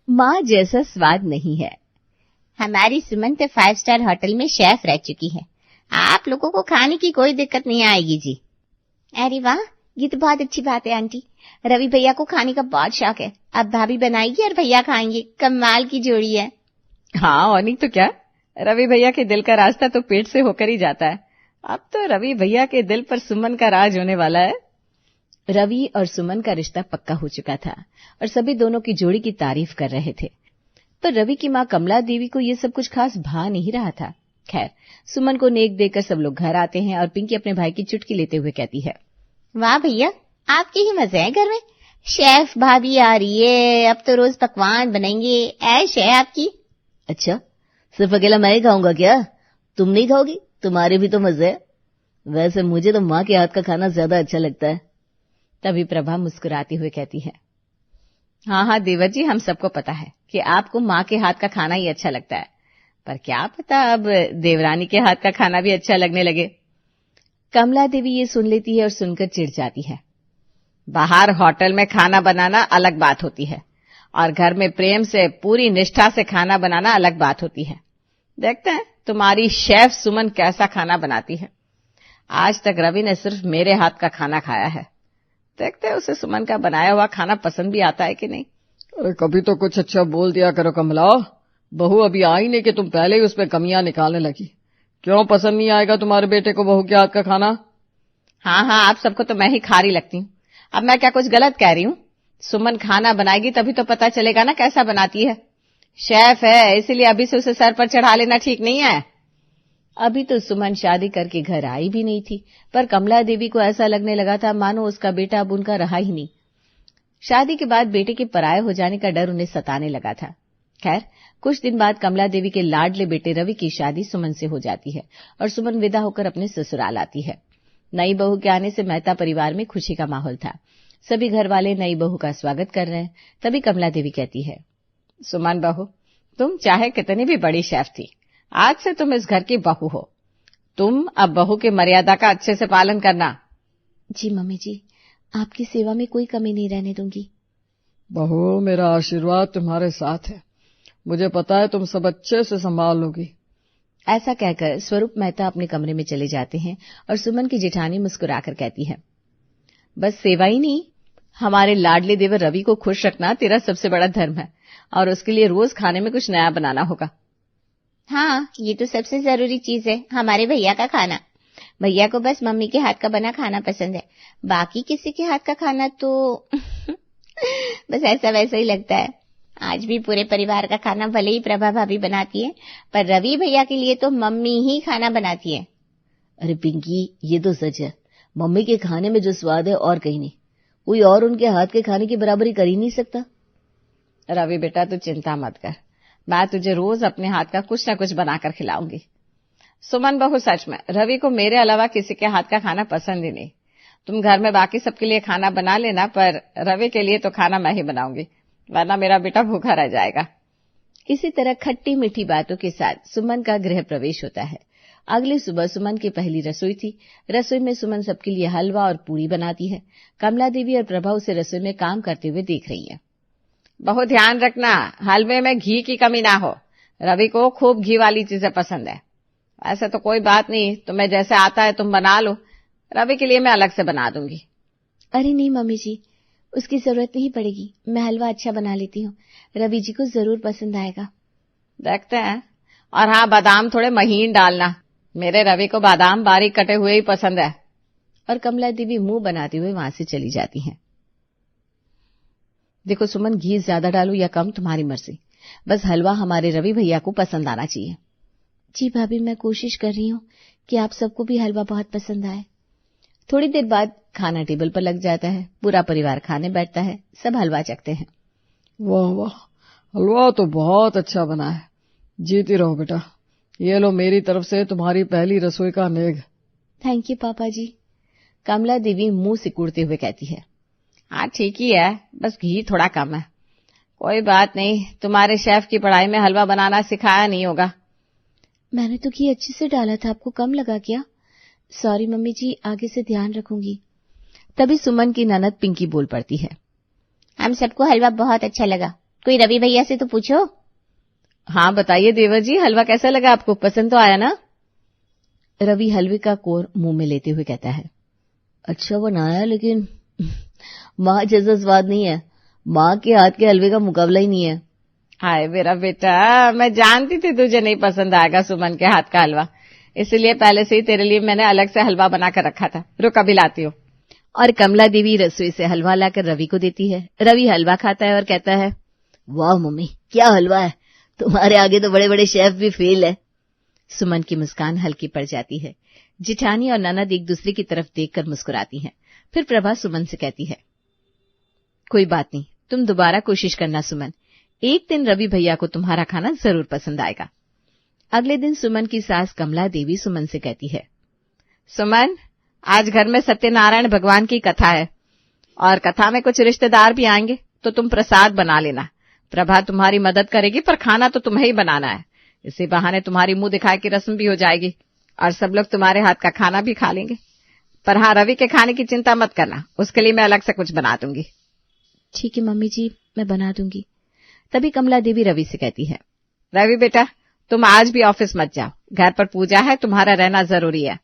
माँ जैसा स्वाद नहीं है। हमारी सुमन तो 5 स्टार होटल में शेफ रह चुकी है, आप लोगों को खाने की कोई दिक्कत नहीं आएगी जी। अरे वाह, ये तो बहुत अच्छी बात है आंटी। रवि भैया को खाने का बहुत शौक है, अब भाभी बनाएगी और भैया खाएंगे, कमाल की जोड़ी है। हाँ और नहीं तो क्या, रवि भैया के दिल का रास्ता तो पेट से होकर ही जाता है। अब तो रवि भैया के दिल पर सुमन का राज होने वाला है। रवि और सुमन का रिश्ता पक्का हो चुका था और सभी दोनों की जोड़ी की तारीफ कर रहे थे, पर रवि की माँ कमला देवी को ये सब कुछ खास भा नहीं रहा था। खैर, सुमन को नेक देकर सब लोग घर आते हैं और पिंकी अपने भाई की चुटकी लेते हुए कहती है, वाह भैया, आपके ही मजे हैं घर में, शेफ भाभी आ रही है, अब तो रोज पकवान बनेंगे, ऐश है आपकी। अच्छा, सिर्फ अकेला मैं ही खाऊंगा क्या? तुम नहीं खाओगी? तुम्हारे भी तो मजे है। वैसे मुझे तो माँ के हाथ का खाना ज्यादा अच्छा लगता है। तभी प्रभा मुस्कुराती हुए कहती है, हाँ हाँ देवर जी, हम सबको पता है कि आपको माँ के हाथ का खाना ही अच्छा लगता है, पर क्या पता अब देवरानी के हाथ का खाना भी अच्छा लगने लगे। कमला देवी ये सुन लेती है और सुनकर चिढ़ जाती है। बाहर होटल में खाना बनाना अलग बात होती है और घर में प्रेम से पूरी निष्ठा से खाना बनाना अलग बात होती है। देखते हैं तुम्हारी शेफ सुमन कैसा खाना बनाती है। आज तक रवि ने सिर्फ मेरे हाथ का खाना खाया है, देखते हैं उसे सुमन का बनाया हुआ खाना पसंद भी आता है कि नहीं। अरे कभी तो कुछ अच्छा बोल दिया करो कमला, बहू अभी आई नहीं कि तुम पहले ही उसमें कमियां निकालने लगी। क्यों पसंद नहीं आएगा तुम्हारे बेटे को बहू के हाथ का खाना? हाँ हाँ, आप सबको तो मैं ही खारी लगती हूँ। अब मैं क्या कुछ गलत कह रही हूँ? सुमन खाना बनाएगी तभी तो पता चलेगा ना कैसा बनाती है। शेफ है इसीलिए अभी से उसे सर पर चढ़ा लेना ठीक नहीं है। अभी तो सुमन शादी करके घर आई भी नहीं थी, पर कमला देवी को ऐसा लगने लगा था मानो उसका बेटा अब उनका रहा ही नहीं। शादी के बाद बेटे के पराये हो जाने का डर उन्हें सताने लगा था। खैर, कुछ दिन बाद कमला देवी के लाडले बेटे रवि की शादी सुमन से हो जाती है और सुमन विदा होकर अपने ससुराल आती है। नई बहू के आने से मेहता परिवार में खुशी का माहौल था। सभी घर वाले नई बहू का स्वागत कर रहे हैं। तभी कमला देवी कहती है, सुमन बहू, तुम चाहे कितनी भी बड़ी शेफ थी, आज से तुम इस घर की बहू हो। तुम अब बहू की मर्यादा का अच्छे से पालन करना। जी मम्मी जी, आपकी सेवा में कोई कमी नहीं रहने दूंगी। बहू, मेरा आशीर्वाद तुम्हारे साथ है, मुझे पता है तुम सब अच्छे से संभाल लोगी। ऐसा कहकर स्वरूप मेहता अपने कमरे में चले जाते हैं और सुमन की जेठानी मुस्कुराकर कहती है, बस सेवा ही नहीं, हमारे लाडले देवर रवि को खुश रखना तेरा सबसे बड़ा धर्म है और उसके लिए रोज खाने में कुछ नया बनाना होगा। हाँ, ये तो सबसे जरूरी चीज है, हमारे भैया का खाना। भैया को बस मम्मी के हाथ का बना खाना पसंद है, बाकी किसी के हाथ का खाना तो बस ऐसा वैसा ही लगता है। आज भी पूरे परिवार का खाना भले ही प्रभा भाभी बनाती है, पर रवि भैया के लिए तो मम्मी ही खाना बनाती है। अरे पिंकी, ये तो सच है, मम्मी के खाने में जो स्वाद है और कहीं नहीं, कोई और उनके हाथ के खाने की बराबरी कर ही नहीं सकता। रवि बेटा, तू चिंता मत कर, मैं तुझे रोज अपने हाथ का कुछ न कुछ बनाकर खिलाऊंगी। सुमन बहू, सच में रवि को मेरे अलावा किसी के हाथ का खाना पसंद ही नहीं। तुम घर में बाकी सबके लिए खाना बना लेना, पर रवि के लिए तो खाना मैं ही बनाऊंगी, वरना मेरा बेटा भूखा रह जाएगा। इसी तरह खट्टी मीठी बातों के साथ सुमन का गृह प्रवेश होता है। अगली सुबह सुमन की पहली रसोई थी। रसोई में सुमन सबके लिए हलवा और पूरी बनाती है। कमला देवी और प्रभा उसे रसोई में काम करते हुए देख रही हैं। बहुत ध्यान रखना, हलवे में घी की कमी ना हो, रवि को खूब घी वाली चीजें पसंद है। ऐसा तो कोई बात नहीं, तुम्हें जैसे आता है तुम बना लो, रवि के लिए मैं अलग से बना दूंगी। अरे नहीं मम्मी जी, उसकी जरूरत नहीं पड़ेगी, मैं हलवा अच्छा बना लेती हूँ, रवि जी को जरूर पसंद आएगा। देखते हैं। और हाँ, बादाम थोड़े महीन डालना, मेरे रवि को बादाम बारीक कटे हुए ही पसंद है। और कमला देवी मुंह बनाते हुए वहां से चली जाती हैं। देखो सुमन, घी ज्यादा डालू या कम तुम्हारी मर्जी, बस हलवा हमारे रवि भैया को पसंद आना चाहिए। जी भाभी, मैं कोशिश कर रही हूँ कि आप सबको भी हलवा बहुत पसंद आए। थोड़ी देर बाद खाना टेबल पर लग जाता है। पूरा परिवार खाने बैठता है। सब हलवा चखते हैं। वाह वाह, हलवा तो बहुत अच्छा बना है, जीती रहो बेटा। ये लो मेरी तरफ से तुम्हारी पहली रसोई का नेग। थैंक यू पापा जी। कमला देवी मुंह सिकुड़ते हुए कहती है, हाँ ठीक ही है, बस घी थोड़ा कम है। कोई बात नहीं, तुम्हारे शेफ की पढ़ाई में हलवा बनाना सिखाया नहीं होगा। मैंने तो घी अच्छे से डाला था, आपको कम लगा क्या? सॉरी मम्मी जी, आगे से ध्यान रखूंगी। तभी सुमन की ननद पिंकी बोल पड़ती है, हम सबको हलवा बहुत अच्छा लगा, कोई रवि भैया से तो पूछो। हाँ बताइए देवर जी, हलवा कैसा लगा आपको? पसंद तो आया ना? रवि हलवे का कोर मुंह में लेते हुए कहता है, अच्छा बनाया, लेकिन माँ जैसा स्वाद नहीं है। माँ के हाथ के हलवे का मुकाबला ही नहीं है। हाय मेरा बेटा, मैं जानती थी तुझे नहीं पसंद आएगा सुमन के हाथ का हलवा, इसलिए पहले से ही तेरे लिए मैंने अलग से हलवा बना कर रखा था। रुक अभी लाती हूँ। और कमला देवी रसोई से हलवा लाकर रवि को देती है। रवि हलवा खाता है और कहता है, वाह मम्मी, क्या हलवा है, तुम्हारे आगे तो बड़े बड़े शेफ भी फेल है। सुमन की मुस्कान हल्की पड़ जाती है। जिठानी और ननद एक दूसरे की तरफ देखकर मुस्कुराती हैं। फिर प्रभा सुमन से कहती है, कोई बात नहीं, तुम दोबारा कोशिश करना सुमन, एक दिन रवि भैया को तुम्हारा खाना जरूर पसंद आएगा। अगले दिन सुमन की सास कमला देवी सुमन से कहती है, सुमन, आज घर में सत्यनारायण भगवान की कथा है और कथा में कुछ रिश्तेदार भी आएंगे, तो तुम प्रसाद बना लेना। प्रभा तुम्हारी मदद करेगी, पर खाना तो तुम्हें ही बनाना है। इसी बहाने तुम्हारी मुंह दिखाए की रस्म भी हो जाएगी और सब लोग तुम्हारे हाथ का खाना भी खा लेंगे। पर हाँ, रवि के खाने की चिंता मत करना, उसके लिए मैं अलग से कुछ बना दूंगी। ठीक है मम्मी जी, मैं बना दूंगी। तभी कमला देवी रवि से कहती है, रवि बेटा, तुम आज भी ऑफिस मत जाओ, घर पर पूजा है, तुम्हारा रहना जरूरी है।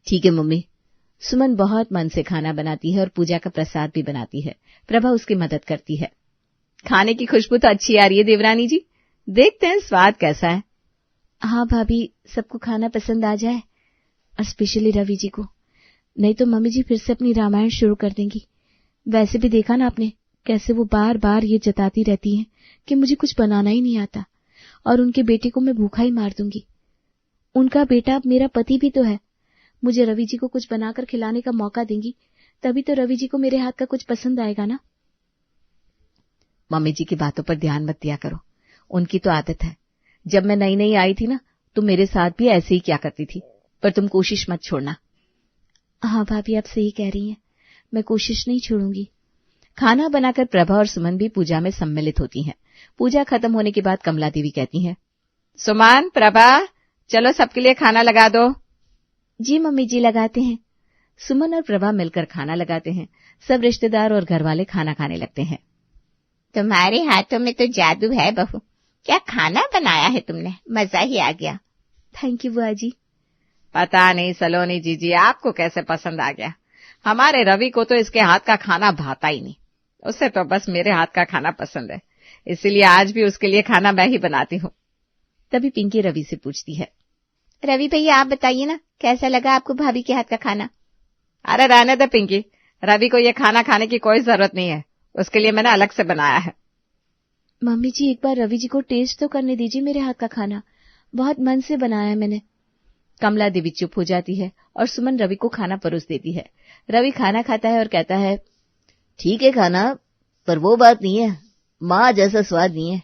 ठीक है मम्मी। सुमन बहुत मन से खाना बनाती है और पूजा का प्रसाद भी बनाती है। प्रभा उसकी मदद करती है। खाने की खुशबू तो अच्छी आ रही है देवरानी जी, देखते हैं स्वाद कैसा है। हाँ भाभी, सबको खाना पसंद आ जाए, और स्पेशली रवि जी को, नहीं तो मम्मी जी फिर से अपनी रामायण शुरू कर देंगी। वैसे भी देखा ना आपने, कैसे वो बार बार ये जताती रहती हैं कि मुझे कुछ बनाना ही नहीं आता और उनके बेटे को मैं भूखा ही मार दूंगी। उनका बेटा अब मेरा पति भी तो है। मुझे रवि जी को कुछ बनाकर खिलाने का मौका देंगी, तभी तो रवि जी को मेरे हाथ का कुछ पसंद आएगा ना। मम्मी जी की बातों पर ध्यान मत दिया करो, उनकी तो आदत है। जब मैं नई नई आई थी ना, तुम मेरे साथ भी ऐसे ही क्या करती थी, पर तुम कोशिश मत छोड़ना। हाँ भाभी, आप सही कह रही हैं, मैं कोशिश नहीं छोड़ूंगी। खाना बनाकर प्रभा और सुमन भी पूजा में सम्मिलित होती हैं। पूजा खत्म होने के बाद कमला देवी कहती हैं, सुमन, प्रभा, चलो सबके लिए खाना लगा दो। जी मम्मी जी, लगाते हैं। सुमन और प्रभा मिलकर खाना लगाते हैं। सब रिश्तेदार और घर वाले खाना खाने लगते हैं। तुम्हारे हाथों में तो जादू है बहू, क्या खाना बनाया है तुमने, मजा ही आ गया। थैंक यू बुआ जी। पता नहीं सलोनी जीजी आपको कैसे पसंद आ गया, हमारे रवि को तो इसके हाथ का खाना भाता ही नहीं, उसे तो बस मेरे हाथ का खाना पसंद है, इसीलिए आज भी उसके लिए खाना मैं ही बनाती हूँ। तभी पिंकी रवि से पूछती है, रवि भैया आप बताइए ना, कैसा लगा आपको भाभी के हाथ का खाना? अरे रहने दे पिंकी, रवि को ये खाना खाने की कोई जरूरत नहीं है, उसके लिए मैंने अलग से बनाया है। मम्मी जी, एक बार रवि जी को टेस्ट तो करने दीजिए मेरे हाथ का खाना, बहुत मन से बनाया है मैंने। कमला देवी चुप हो जाती है और सुमन रवि को खाना परोस देती है। रवि खाना खाता है और कहता है, ठीक है खाना, पर वो बात नहीं है, माँ जैसा स्वाद नहीं है।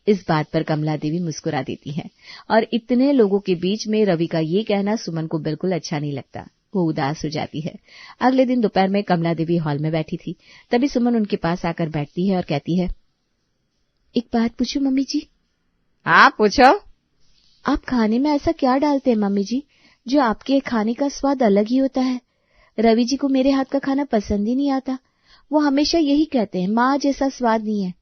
इस बात पर कमला देवी मुस्कुरा देती है और इतने लोगों के बीच में रवि का ये कहना सुमन को बिल्कुल अच्छा नहीं लगता। वो उदास हो जाती है। अगले दिन दोपहर में कमला देवी हॉल में बैठी थी, तभी सुमन उनके पास आकर बैठती है और कहती है, एक बात पूछूं मम्मी जी? हाँ पूछो। आप खाने में ऐसा क्या डालते हैं मम्मी जी, जो आपके खाने का स्वाद अलग ही होता है? रवि जी को मेरे हाथ का खाना पसंद ही नहीं आता, वो हमेशा यही कहते हैं माँ जैसा स्वाद नहीं है।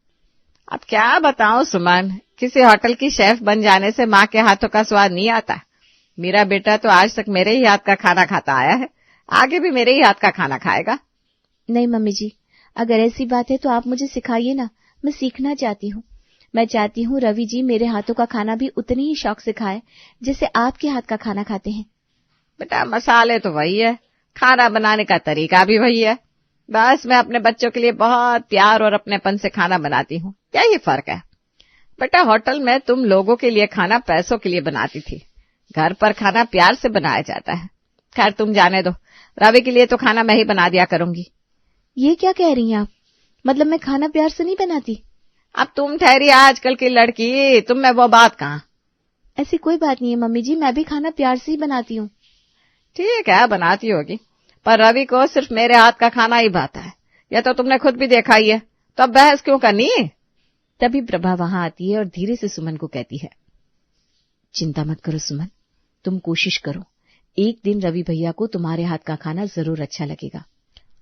अब क्या बताऊं सुमन, किसी होटल की शेफ बन जाने से माँ के हाथों का स्वाद नहीं आता। मेरा बेटा तो आज तक मेरे ही हाथ का खाना खाता आया है, आगे भी मेरे ही हाथ का खाना खाएगा। नहीं मम्मी जी, अगर ऐसी बात है तो आप मुझे सिखाइए ना, मैं सीखना चाहती हूँ। मैं चाहती हूँ रवि जी मेरे हाथों का खाना भी उतनी ही शौक से खाए जैसे आपके हाथ का खाना खाते हैं। बेटा मसाले तो वही है, खाना बनाने का तरीका भी वही है, बस मैं अपने बच्चों के लिए बहुत प्यार और अपनेपन से खाना बनाती हूँ, यही फर्क है। बेटा होटल में तुम लोगों के लिए खाना पैसों के लिए बनाती थी, घर पर खाना प्यार से बनाया जाता है। खैर तुम जाने दो, रवि के लिए तो खाना मैं ही बना दिया करूंगी। ये क्या कह रही हैं आप? मतलब मैं खाना प्यार से नहीं बनाती? अब तुम ठहरी आजकल की लड़की, तुम में वो बात कहाँ? ऐसी कोई बात नहीं है मम्मी जी, मैं भी खाना प्यार से ही बनाती हूँ। ठीक है बनाती होगी, पर रवि को सिर्फ मेरे हाथ का खाना ही भाता है, यह तो तुमने खुद भी देखा ही है, तो अब बहस क्यों करनी? तभी प्रभा वहां आती है और धीरे से सुमन को कहती है, चिंता मत करो सुमन, तुम कोशिश करो, एक दिन रवि भैया को तुम्हारे हाथ का खाना जरूर अच्छा लगेगा।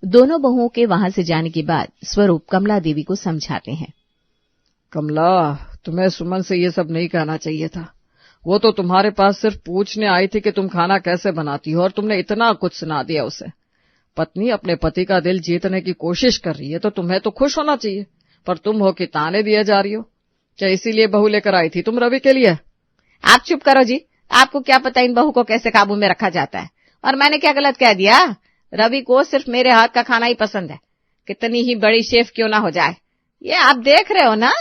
दोनों बहुओं के वहां से जाने के बाद स्वरूप कमला देवी को समझाते हैं, कमला, तुम्हें सुमन से ये सब नहीं कहना चाहिए था। वो तो तुम्हारे पास सिर्फ पूछने आई थी कि तुम खाना कैसे बनाती हो, और तुमने इतना कुछ सुना दिया उसे। पत्नी अपने पति का दिल जीतने की कोशिश कर रही है तो तुम्हें तो खुश होना चाहिए, पर तुम हो कि ताने दिए जा रही हो। क्या इसीलिए बहू लेकर आई थी तुम रवि के लिए? आप चुप करो जी। आपको क्या पता इन बहू को कैसे काबू में रखा जाता है। और मैंने क्या गलत कह दिया? रवि को सिर्फ मेरे हाथ का खाना ही पसंद है, कितनी ही बड़ी शेफ क्यों ना हो जाए। ये आप देख रहे हो ना।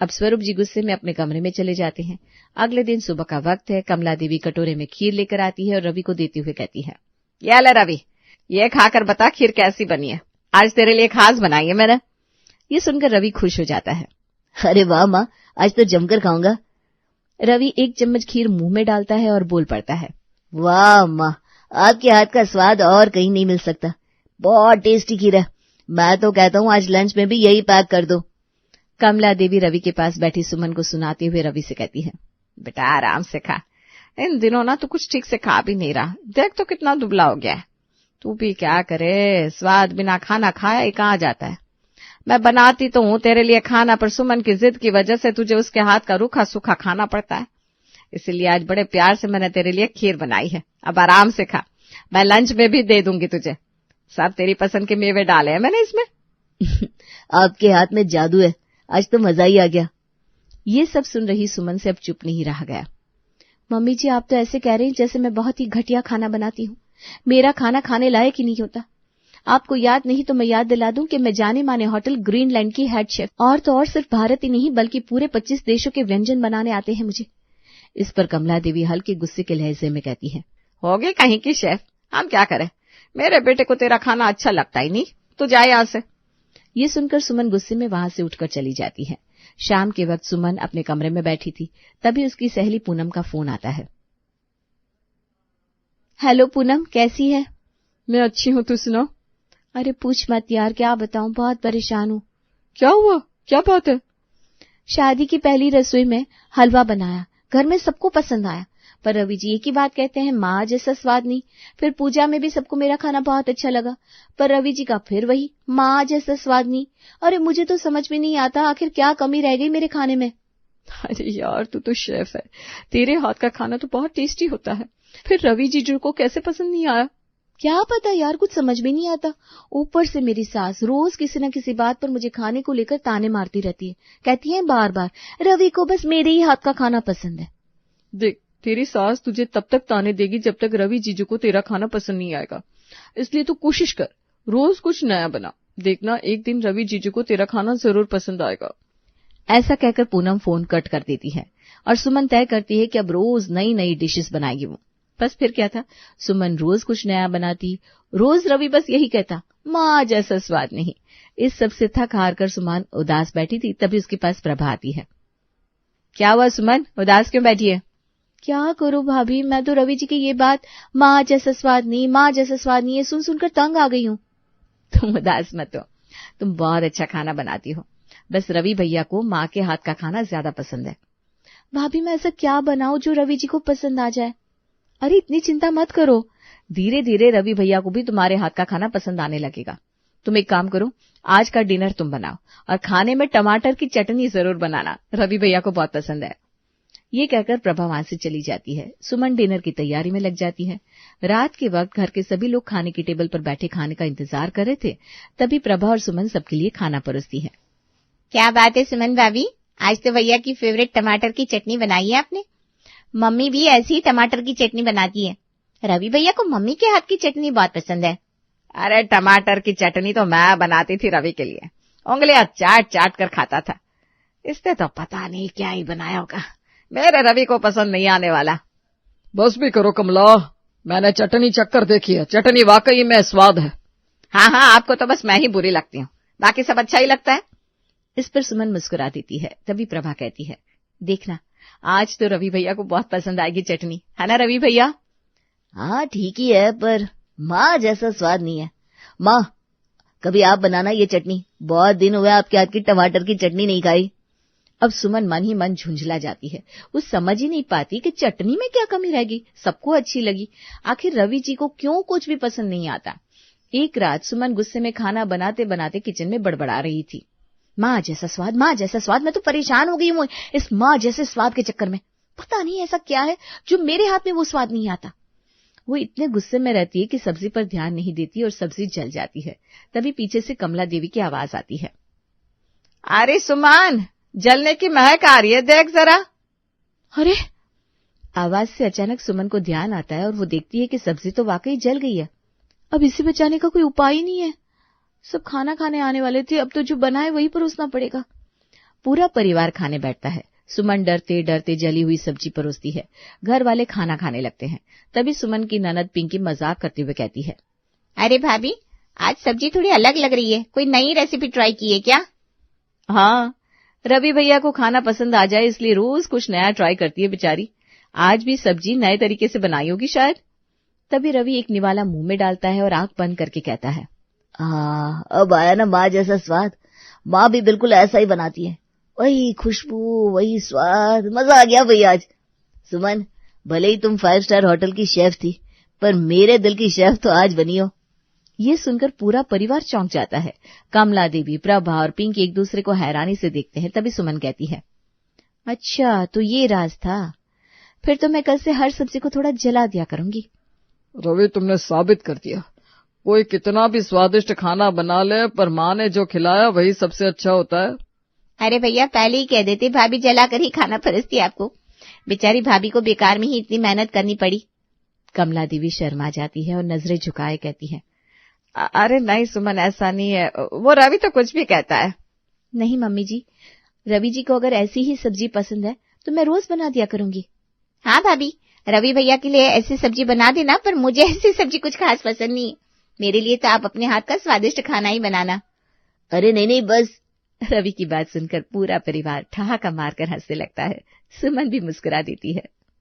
अब स्वरूप जी गुस्से में अपने कमरे में चले जाते हैं। अगले दिन सुबह का वक्त है। कमला देवी कटोरे में खीर लेकर आती है और रवि को देते हुए कहती है, ये ले रवि, ये खाकर बता खीर कैसी बनी है। आज तेरे लिए खास बनाई है मैंने। ये सुनकर रवि खुश हो जाता है। अरे वाह माँ, आज तो जमकर खाऊंगा। रवि एक चम्मच खीर मुंह में डालता है और बोल पड़ता है, वाह माँ, आपके हाथ का स्वाद और कहीं नहीं मिल सकता। बहुत टेस्टी खीर है। मैं तो कहता हूँ आज लंच में भी यही पैक कर दो। कमला देवी रवि के पास बैठी सुमन को सुनाते हुए रवि से कहती है, बेटा आराम से खा। इन दिनों ना तू कुछ ठीक से खा भी नहीं रहा। देख तो कितना दुबला हो गया है। तू भी क्या करे, स्वाद बिना खाना खाया ही कहाँ जाता है। मैं बनाती तो हूँ तेरे लिए खाना, पर सुमन की जिद की वजह से तुझे उसके हाथ का रूखा सूखा खाना पड़ता है। इसलिए आज बड़े प्यार से मैंने तेरे लिए खीर बनाई है। अब आराम से खा। मैं लंच में भी दे दूंगी तुझे। सब तेरी पसंद के मेवे डाले हैं मैंने इसमें। आपके हाथ में जादू है, आज तो मजा ही आ गया। ये सब सुन रही सुमन से अब चुप नहीं रहा गया। मम्मी जी, आप तो ऐसे कह रही हैं जैसे मैं बहुत ही घटिया खाना बनाती हूँ। मेरा खाना खाने लायक ही नहीं होता। आपको याद नहीं तो मैं याद दिला दूं कि मैं जाने माने होटल ग्रीनलैंड की हेड शेफ, और तो और सिर्फ भारत ही नहीं बल्कि पूरे 25 देशों के व्यंजन बनाने आते हैं मुझे। इस पर कमला देवी हल्के गुस्से के लहजे में कहती है, होगी कहीं की शेफ, हम क्या करें। मेरे बेटे को तेरा खाना अच्छा लगता ही नहीं, तू जा यहाँ से। ये सुनकर सुमन गुस्से में वहां से उठकर चली जाती है। शाम के वक्त सुमन अपने कमरे में बैठी थी, तभी उसकी सहेली पूनम का फोन आता है। हेलो पूनम, कैसी है? मैं अच्छी हूँ, तू सुना? अरे पूछ मत यार, क्या बताऊं, बहुत परेशान हूँ। क्या हुआ, क्या बात है? शादी की पहली रसोई में हलवा बनाया, घर में सबको पसंद आया, पर रवि जी एक ही बात कहते हैं, माँ जैसा स्वाद नहीं। फिर पूजा में भी सबको मेरा खाना बहुत अच्छा लगा, पर रवि जी का फिर वही, माँ जैसा स्वाद नहीं। अरे मुझे तो समझ में नहीं आता आखिर क्या कमी रह गई मेरे खाने में। अरे यार, तू तो शेफ है, तेरे हाथ का खाना तो बहुत टेस्टी होता है, फिर रवि जीजू को कैसे पसंद नहीं आया? क्या पता यार, कुछ समझ में नहीं आता। ऊपर से मेरी सास रोज किसी न किसी बात पर मुझे खाने को लेकर ताने मारती रहती है। कहती है बार बार, रवि को बस मेरे ही हाथ का खाना पसंद है। देख, तेरी सास तुझे तब तक ताने देगी जब तक रवि जीजू को तेरा खाना पसंद नहीं आएगा। इसलिए तू कोशिश कर, रोज कुछ नया बना। देखना एक दिन रवि जीजू को तेरा खाना जरूर पसंद आएगा। ऐसा कहकर पूनम फोन कट कर देती है और सुमन तय करती है कि अब रोज नई नई डिशेस बनाएगी वो। बस फिर क्या था, सुमन रोज कुछ नया बनाती, रोज रवि बस यही कहता, माँ जैसा स्वाद नहीं। इस सब से थक हार कर सुमन उदास बैठी थी, तभी उसके पास प्रभा आती है। क्या हुआ सुमन, उदास क्यों बैठी है? क्या करूं भाभी, मैं तो रवि जी की ये बात, माँ जैसा स्वाद नहीं, माँ जैसा स्वाद नहीं, ये सुन सुनकर तंग आ गई हूँ। तुम उदास मत हो, तुम बहुत अच्छा खाना बनाती हो। बस रवि भैया को माँ के हाथ का खाना ज्यादा पसंद है। भाभी मैं ऐसा क्या बनाऊं जो रवि जी को पसंद आ जाए? अरे इतनी चिंता मत करो, धीरे धीरे रवि भैया को भी तुम्हारे हाथ का खाना पसंद आने लगेगा। तुम एक काम करो, आज का डिनर तुम बनाओ और खाने में टमाटर की चटनी जरूर बनाना, रवि भैया को बहुत पसंद है। ये कहकर प्रभा वहां से चली जाती है। सुमन डिनर की तैयारी में लग जाती है। रात के वक्त घर के सभी लोग खाने की टेबल पर बैठे खाने का इंतजार कर रहे थे, तभी प्रभा और सुमन सबके लिए खाना परोसती है। क्या बात है सुमन भाभी, आज तो भैया की फेवरेट टमाटर की चटनी बनाई है आपने। मम्मी भी ऐसी ही टमाटर की चटनी बनाती है। रवि भैया को मम्मी के हाथ की चटनी बहुत पसंद है। अरे टमाटर की चटनी तो मैं बनाती थी रवि के लिए, उंगलियां चाट चाट कर खाता था। इसने तो पता नहीं क्या ही बनाया होगा, मेरे रवि को पसंद नहीं आने वाला। बस भी करो कमला, मैंने चटनी चक्कर देखी है, चटनी वाकई में स्वाद है। हाँ हाँ, आपको तो बस मैं ही बुरी लगती हूँ, बाकी सब अच्छा ही लगता है। इस पर सुमन मुस्कुरा देती है। तभी प्रभा कहती है, देखना आज तो रवि भैया को बहुत पसंद आएगी चटनी, है ना रवि भैया? हाँ ठीक ही है, पर माँ जैसा स्वाद नहीं है। माँ कभी आप बनाना ये चटनी, बहुत दिन हुए आपके हाथ की टमाटर की चटनी नहीं खाई। अब सुमन मन ही मन झुंझला जाती है। वो समझ ही नहीं पाती कि चटनी में क्या कमी रहेगी, सबको अच्छी लगी। आखिर रवि जी को क्यों कुछ भी पसंद नहीं आता। एक रात सुमन गुस्से में खाना बनाते बनाते किचन में बड़बड़ा रही थी। माँ जैसा स्वाद, मैं तो परेशान हो गई हूँ इस माँ जैसे स्वाद के चक्कर में। पता नहीं ऐसा क्या है जो मेरे हाथ में वो स्वाद नहीं आता। वो इतने गुस्से में रहती है कि सब्जी पर ध्यान नहीं देती और सब्जी जल जाती है। तभी पीछे से कमला देवी की आवाज आती है, अरे सुमन, जलने की महक आ रही है, देख जरा। अरे! आवाज से अचानक सुमन को ध्यान आता है और वो देखती है कि सब्जी तो वाकई जल गई है। अब इसे बचाने का कोई उपाय ही नहीं है। सब खाना खाने आने वाले थे, अब तो जो बना है वही परोसना पड़ेगा। पूरा परिवार खाने बैठता है। सुमन डरते डरते जली हुई सब्जी परोसती है। घर वाले खाना खाने लगते हैं। तभी सुमन की ननद पिंकी मजाक करते हुए कहती है, अरे भाभी, आज सब्जी थोड़ी अलग लग रही है, कोई नई रेसिपी ट्राई की है क्या? हाँ, रवि भैया को खाना पसंद आ जाए इसलिए रोज कुछ नया ट्राई करती है बेचारी। आज भी सब्जी नए तरीके से बनाई होगी शायद। तभी रवि एक निवाला मुंह में डालता है और आंख बंद करके कहता है, अब आया ना माँ जैसा स्वाद। माँ भी बिल्कुल ऐसा ही बनाती है, वही खुशबू, वही स्वाद, मजा आ गया भाई आज। सुमन, भले ही तुम 5 स्टार होटल की शेफ थी, पर मेरे दिल की शेफ तो आज बनी हो। ये सुनकर पूरा परिवार चौंक जाता है। कमला देवी, प्रभा और पिंकी एक दूसरे को हैरानी से देखते हैं। तभी सुमन कहती है, अच्छा तो ये राज था, फिर तो मैं कल से हर सब्जी को थोड़ा जला दिया करूंगी। रवि, तुमने साबित कर दिया, कोई कितना भी स्वादिष्ट खाना बना ले पर माँ ने जो खिलाया वही सबसे अच्छा होता है। अरे भैया, पहले ही कह देते, भाभी जला कर ही खाना परोसती आपको। बेचारी भाभी को बेकार में ही इतनी मेहनत करनी पड़ी। कमला देवी शर्मा जाती है और नजरें झुकाए कहती है, अरे नहीं सुमन, ऐसा नहीं है, वो रवि तो कुछ भी कहता है। नहीं मम्मी जी, रवि जी को अगर ऐसी ही सब्जी पसंद है तो मैं रोज बना दिया करूंगी। हाँ भाभी, रवि भैया के लिए ऐसी सब्जी बना देना, पर मुझे ऐसी सब्जी कुछ खास पसंद नहीं है। मेरे लिए तो आप अपने हाथ का स्वादिष्ट खाना ही बनाना। अरे नहीं बस। रवि की बात सुनकर पूरा परिवार ठहाका मारकर हंसने लगता है। सुमन भी मुस्कुरा देती है।